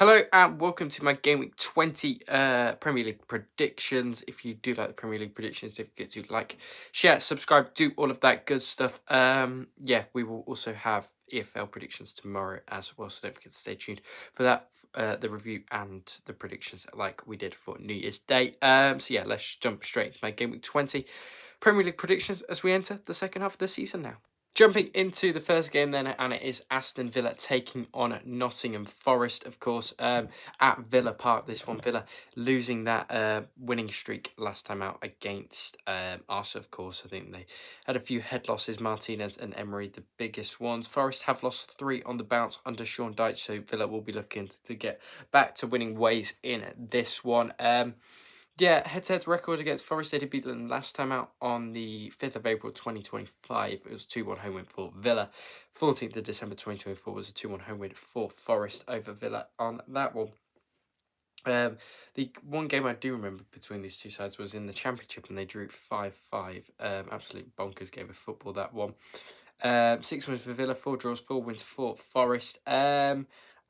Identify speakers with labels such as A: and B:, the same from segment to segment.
A: Hello and welcome to my Game Week 20 Premier League predictions. If you do like the Premier League predictions, don't forget to like, share, subscribe, do all of that good stuff. Yeah, we will also have EFL predictions tomorrow as well, so don't forget to stay tuned for that, the review and the predictions like we did for New Year's Day. So yeah, let's jump straight into my Game Week 20 Premier League predictions as we enter the second half of the season now. Jumping into the first game then, and it is Aston Villa taking on Nottingham Forest, of course, at Villa Park. This one, Villa losing that winning streak last time out against Arsenal, of course. I think they had a few head losses, Martinez and Emery, the biggest ones. Forest have lost 3 on the bounce under Sean Dyche, so Villa will be looking to get back to winning ways in this one. Yeah, head-to-head record against Forest. They did beat them last time out on the 5th of April 2025. It was 2-1 home win for Villa. 14th of December 2024 was a 2-1 home win for Forest over Villa on that one. The one game I do remember between these two sides was in the Championship and they drew 5-5. Absolute bonkers game of football, that one. 6 wins for Villa, 4 draws, 4 wins for Forest.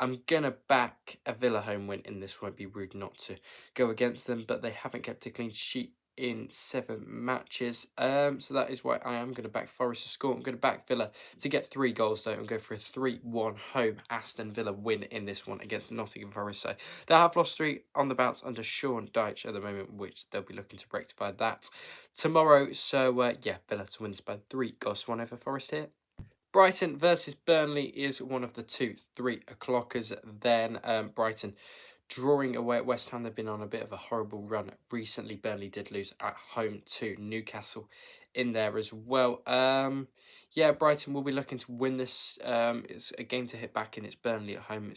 A: I'm going to back a Villa home win in this. Won't be rude not to go against them, but they haven't kept a clean sheet in 7 matches. So that is why I am going to back Forest to score. I'm going to back Villa to get 3 goals, though, and go for a 3-1 home Aston Villa win in this one against Nottingham Forest. So they have lost 3 on the bounce under Sean Dyche at the moment, which they'll be looking to rectify that tomorrow. So, yeah, Villa to win this by 3 goals to 1 over Forest here. Brighton versus Burnley is one of the 2 3 o'clockers. Then Brighton drawing away at West Ham. They've been on a bit of a horrible run recently. Burnley did lose at home to Newcastle in there as well. Yeah, Brighton will be looking to win this. It's a game to hit back in. It's Burnley at home.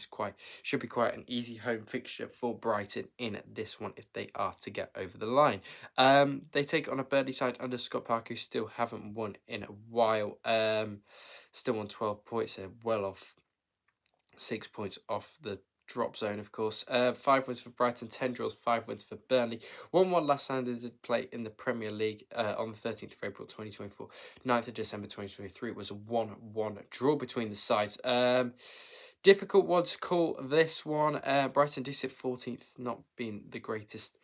A: Should be quite an easy home fixture for Brighton in this one if they are to get over the line. They take on a Burnley side under Scott Parker, who still haven't won in a while. Still on 12 points and well off 6 points off the drop zone, of course. 5 wins for Brighton, 10 draws, 5 wins for Burnley. 1-1 last time they did play in the Premier League on the 13th of April 2024. 9th of December 2023 it was a 1-1 draw between the sides. Difficult one to call this one. Brighton do sit 14th, not being the greatest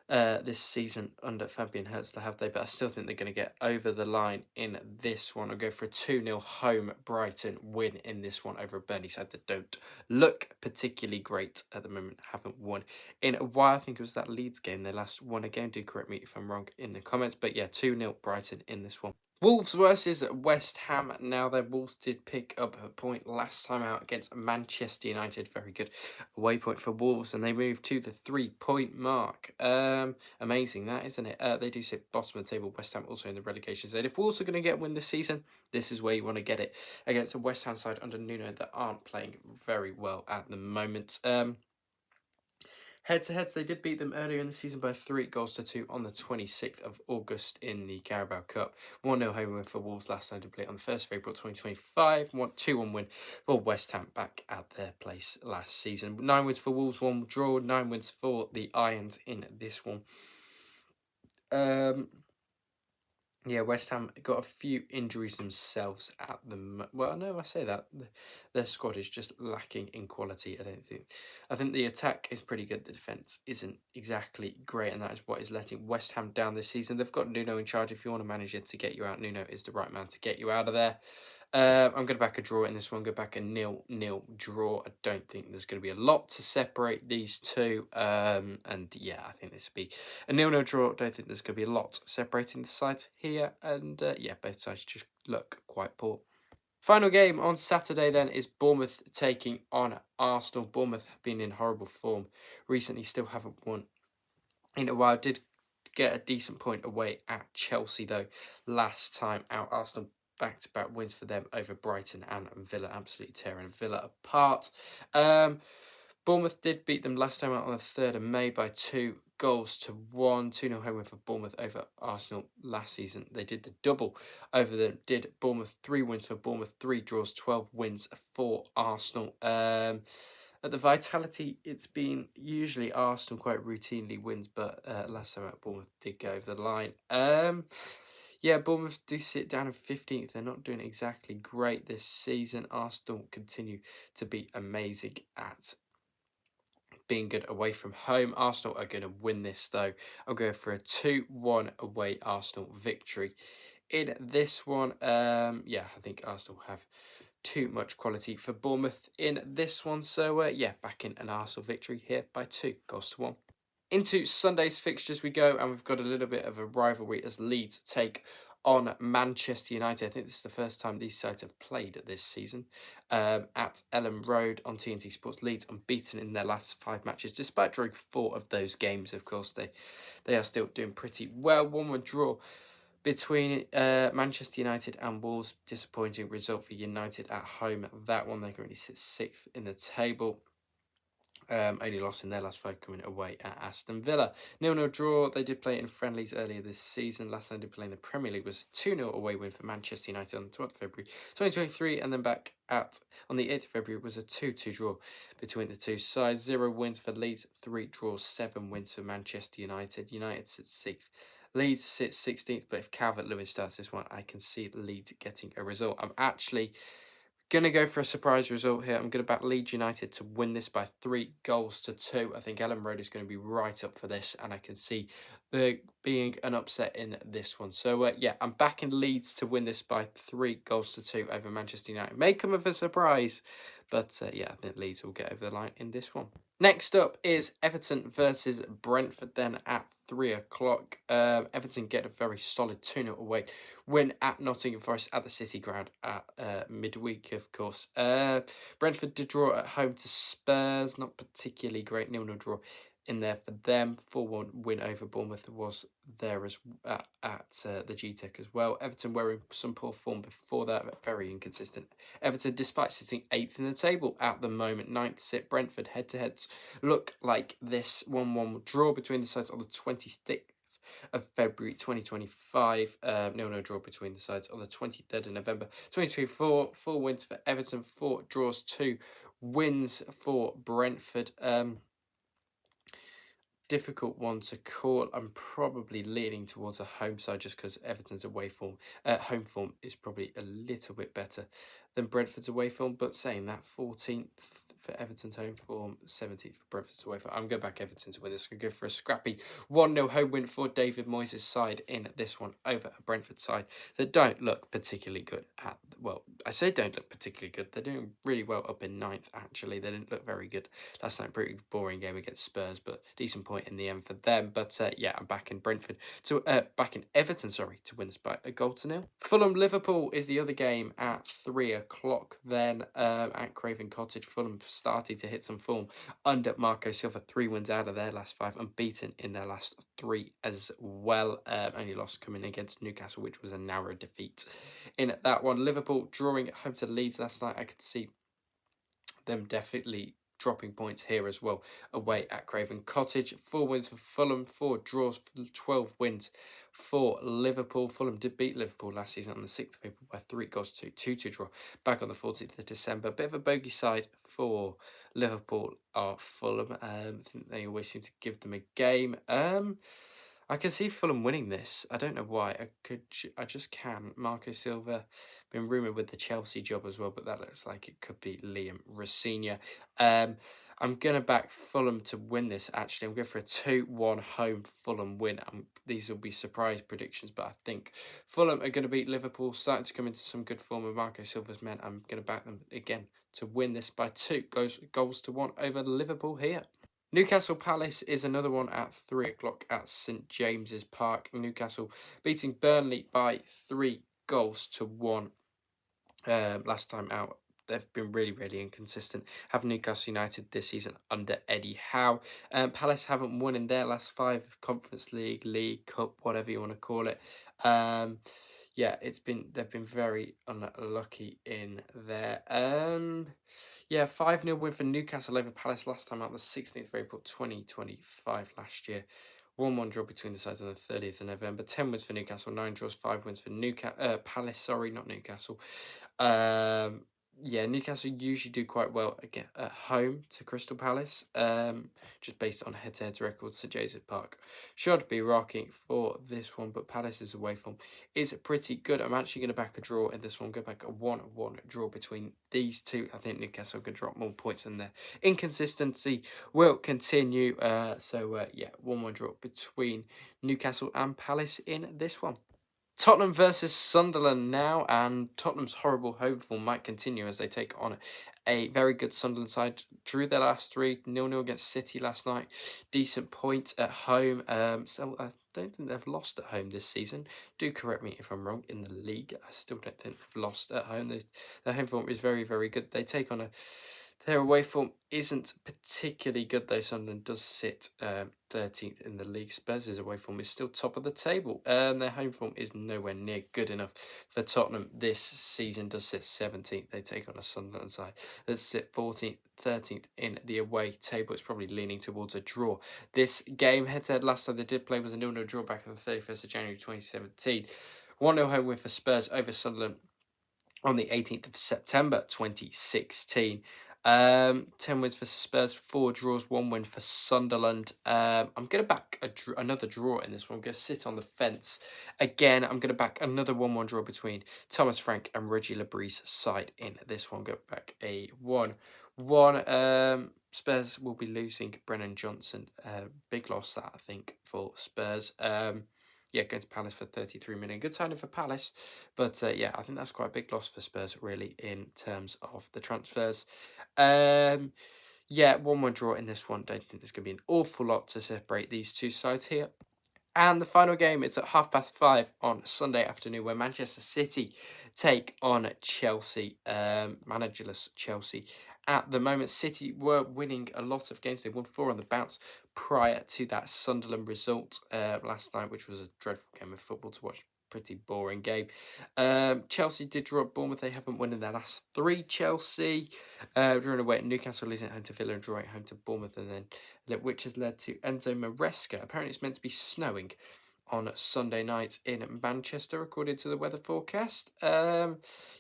A: this season under Fabian Hertzler, have they? But I still think they're going to get over the line in this one. I'll go for a 2-0 home Brighton win in this one over a Burnley side that don't look particularly great at the moment. Haven't won in a while. I think it was that Leeds game. They last won a game. Do correct me if I'm wrong in the comments. But yeah, 2-0 Brighton in this one. Wolves versus West Ham. Now, the Wolves did pick up a point last time out against Manchester United. Very good away point for Wolves, and they moved to the 3-point mark. Amazing that, isn't it? They do sit bottom of the table. West Ham also in the relegation zone. If Wolves are going to get a win this season, this is where you want to get it against a West Ham side under Nuno that aren't playing very well at the moment. Head-to-heads, they did beat them earlier in the season by 3-2 on the 26th of August in the Carabao Cup. 1-0 home win for Wolves last time to play on the 1st of April 2025. 2-1 win for West Ham back at their place last season. 9 wins for Wolves, 1 draw, 9 wins for the Irons in this one. Yeah, West Ham got a few injuries themselves at the well, no, I say that their squad is just lacking in quality. I think the attack is pretty good. The defense isn't exactly great, and that is what is letting West Ham down this season. They've got Nuno in charge. If you want a manager to get you out, Nuno is the right man to get you out of there. I'm going to back a draw in this one. Go back a 0-0 draw. I don't think there's going to be a lot to separate these two. And yeah, I think this will be a 0-0 draw. I don't think there's going to be a lot separating the sides here. And yeah, both sides just look quite poor. Final game on Saturday then is Bournemouth taking on Arsenal. Bournemouth have been in horrible form recently. Still haven't won in a while. Did get a decent point away at Chelsea though last time out. Arsenal back-to-back wins for them over Brighton and Villa, absolutely tearing Villa apart. Bournemouth did beat them last time out on the 3rd of May by 2-1. 2-0 home win for Bournemouth over Arsenal last season. They did the double over them. Did Bournemouth 3 wins for Bournemouth, 3 draws, 12 wins for Arsenal. At the Vitality, it's been usually Arsenal quite routinely wins, but last time out Bournemouth did go over the line. Yeah, Bournemouth do sit down in 15th. They're not doing exactly great this season. Arsenal continue to be amazing at being good away from home. Arsenal are going to win this though. I'll go for a 2-1 away Arsenal victory. In this one, yeah, I think Arsenal have too much quality for Bournemouth in this one. So, yeah, back in an Arsenal victory here by 2-1. Into Sunday's fixtures we go, and we've got a little bit of a rivalry as Leeds take on Manchester United. I think this is the first time these sides have played this season. At Ellen Road on TNT Sports, Leeds unbeaten in their last 5 matches, despite drawing 4 of those games. Of course, they are still doing pretty well. 1-1 draw between Manchester United and Wolves. Disappointing result for United at home. That one, they currently sit 6th in the table. Only lost in their last 5 coming away at Aston Villa. 0-0 draw. They did play it in friendlies earlier this season. Last time they did play in the Premier League was a 2-0 away win for Manchester United on the 12th of February 2023. And then back on the 8th of February was a 2-2 draw between the two sides. 0 wins for Leeds, 3 draws, 7 wins for Manchester United. United sits 6th. Leeds sits 16th, but if Calvert-Lewin starts this one, I can see Leeds getting a result. I'm actually going to go for a surprise result here. I'm going to back Leeds United to win this by 3-2. I think Ellen Road is going to be right up for this, and I can see there being an upset in this one. So, yeah, I'm backing Leeds to win this by 3-2 over Manchester United. May come of a surprise, but yeah, I think Leeds will get over the line in this one. Next up is Everton versus Brentford then at 3 o'clock. Everton get a very solid 2-0 away win at Nottingham Forest at the City Ground at midweek, of course. Brentford did draw at home to Spurs. Not particularly great 0-0 draw in there for them. 4-1 win over Bournemouth was there as at the GTEC as well. Everton were in some poor form before that, but very inconsistent. Everton, despite sitting 8th in the table at the moment, 9th sit Brentford head-to-heads look like this 1-1 draw between the sides on the 26th of February 2025. 0-0 draw between the sides on the 23rd of November 2024. 4 wins for Everton, 4 draws, 2 wins for Brentford. Difficult one to call. I'm probably leaning towards a home side just because Everton's home form is probably a little bit better than Brentford's away form. But saying that, 14th for Everton's home form, 17th for Brentford's away form. I'm going back Everton to win this. I'm going to go for a scrappy 1-0 home win for David Moyes' side in this one over a Brentford side that don't look particularly good at, well, I say don't look particularly good. They're doing really well up in 9th, actually. They didn't look very good last night. Pretty boring game against Spurs, but decent point in the end for them. But yeah, I'm back in Everton, to win this by 1-0. Fulham-Liverpool is the other game at 3 o'clock then at Craven Cottage. Fulham started to hit some form under Marco Silva. 3 wins out of their last 5, unbeaten in their last 3 as well. Only loss coming against Newcastle, which was a narrow defeat in that one. Liverpool drawing at home to Leeds last night. I could see them definitely dropping points here as well away at Craven Cottage. 4 wins for Fulham, 4 draws, 12 wins for Liverpool. Fulham did beat Liverpool last season on the 6th of April by 3-2, 2-2 draw back on the 14th of December. Bit of a bogey side for Liverpool are Fulham. I think they always seem to give them a game. I can see Fulham winning this. I don't know why. I just can. Marco Silva, been rumoured with the Chelsea job as well, but that looks like it could be Liam Rosenior. I'm going to back Fulham to win this, actually. I'm going for a 2-1 home Fulham win. These will be surprise predictions, but I think Fulham are going to beat Liverpool, starting to come into some good form with Marco Silva's men. I'm going to back them again to win this by 2-1 over Liverpool here. Newcastle Palace is another one at 3 o'clock at St James's Park. Newcastle beating Burnley by 3-1. Last time out, they've been really, really inconsistent. Have Newcastle United this season under Eddie Howe. Palace haven't won in their last 5 Conference League, Cup, whatever you want to call it. Yeah, they've been very unlucky in there. Yeah, 5-0 win for Newcastle over Palace last time out, the 16th of April 2025 last year. 1-1 draw between the sides on the 30th of November. 10 wins for Newcastle, 9 draws, 5 wins for Palace, not Newcastle. yeah, Newcastle usually do quite well again at home to Crystal Palace. Just based on head-to-head records, St James's Park should be rocking for this one, but Palace's away form is pretty good. I'm actually going to back a draw in this one. Go back a 1-1 draw between these two. I think Newcastle can drop more points, and their inconsistency will continue. Yeah, 1-1 draw between Newcastle and Palace in this one. Tottenham versus Sunderland now, and Tottenham's horrible home form might continue as they take on a very good Sunderland side. Drew their last 3, 0-0 against City last night. Decent point at home. So I don't think they've lost at home this season. Do correct me if I'm wrong in the league. I still don't think they've lost at home. Their home form is very, very good. They take on their away form isn't particularly good though. Sunderland does sit 13th in the league. Spurs' away form is still top of the table. Their home form is nowhere near good enough for Tottenham. This season does sit 17th. They take on a Sunderland side that sit 14th, 13th in the away table. It's probably leaning towards a draw. This game, head-to-head, last time they did play was a 0-0 draw back on the 31st of January 2017. 1-0 home win for Spurs over Sunderland on the 18th of September 2016. 10 wins for Spurs, 4 draws, 1 win for Sunderland. I'm going to back another draw in this one. I'm going to sit on the fence. Again, I'm going to back another 1-1 draw between Thomas Frank and Reggie Labree's side in this one. Go back a 1-1. Spurs will be losing Brennan Johnson. Big loss that, I think, for Spurs. Yeah, going to Palace for 33 million. Good signing for Palace. But yeah, I think that's quite a big loss for Spurs, really, in terms of the transfers. Yeah, 1-1 draw in this one. Don't think there's going to be an awful lot to separate these two sides here. And the final game is at 5:30 on Sunday afternoon, where Manchester City take on Chelsea, managerless Chelsea. At the moment, City were winning a lot of games. They won 4 on the bounce prior to that Sunderland result last night, which was a dreadful game of football to watch. Pretty boring game. Chelsea did draw at Bournemouth. They haven't won in their last 3. Chelsea drawing away at Newcastle, losing at home to Villa and drawing at home to Bournemouth, and then which has led to Enzo Maresca. Apparently, it's meant to be snowing on Sunday night in Manchester, according to the weather forecast. Yeah,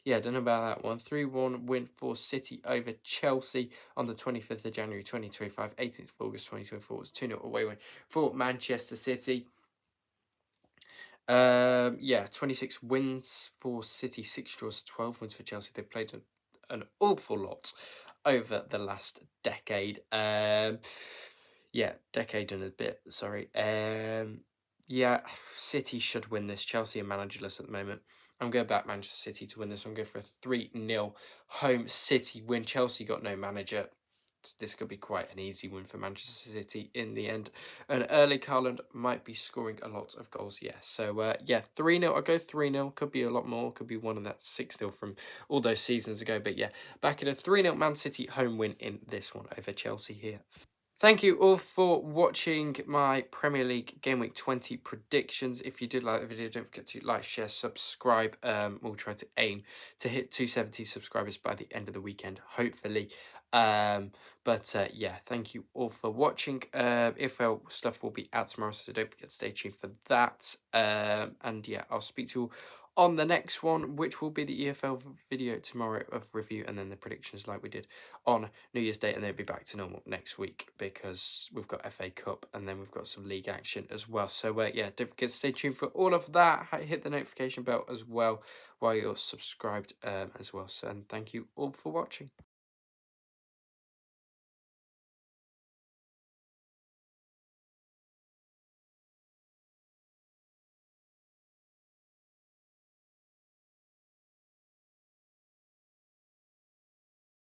A: don't know about that one. 3-1 win for City over Chelsea on the 25th of January 2025. 18th of August 2024 was 2-0 away win for Manchester City. 26 wins for City, 6 draws, 12 wins for Chelsea. They've played an awful lot over the last decade. Decade and a bit, sorry. City should win this. Chelsea are managerless at the moment. I'm going back Manchester City to win this. I'm going for a 3-0 home City win. Chelsea got no manager. This could be quite an easy win for Manchester City in the end. And Erling Haaland might be scoring a lot of goals, yeah. So, 3-0. I'll go 3-0. Could be a lot more. Could be one of that 6-0 from all those seasons ago. But, yeah, back in a 3-0 Man City home win in this one over Chelsea here. Thank you all for watching my Premier League Game Week 20 predictions. If you did like the video, don't forget to like, share, subscribe. We'll try to aim to hit 270 subscribers by the end of the weekend, hopefully. Thank you all for watching. EFL stuff will be out tomorrow, so don't forget to stay tuned for that. I'll speak to you all on the next one, which will be the EFL video tomorrow of review, and then the predictions like we did on New Year's Day, and they'll be back to normal next week because we've got FA Cup and then we've got some league action as well. So don't forget to stay tuned for all of that. Hit the notification bell as well while you're subscribed as well. So, and thank you all for watching.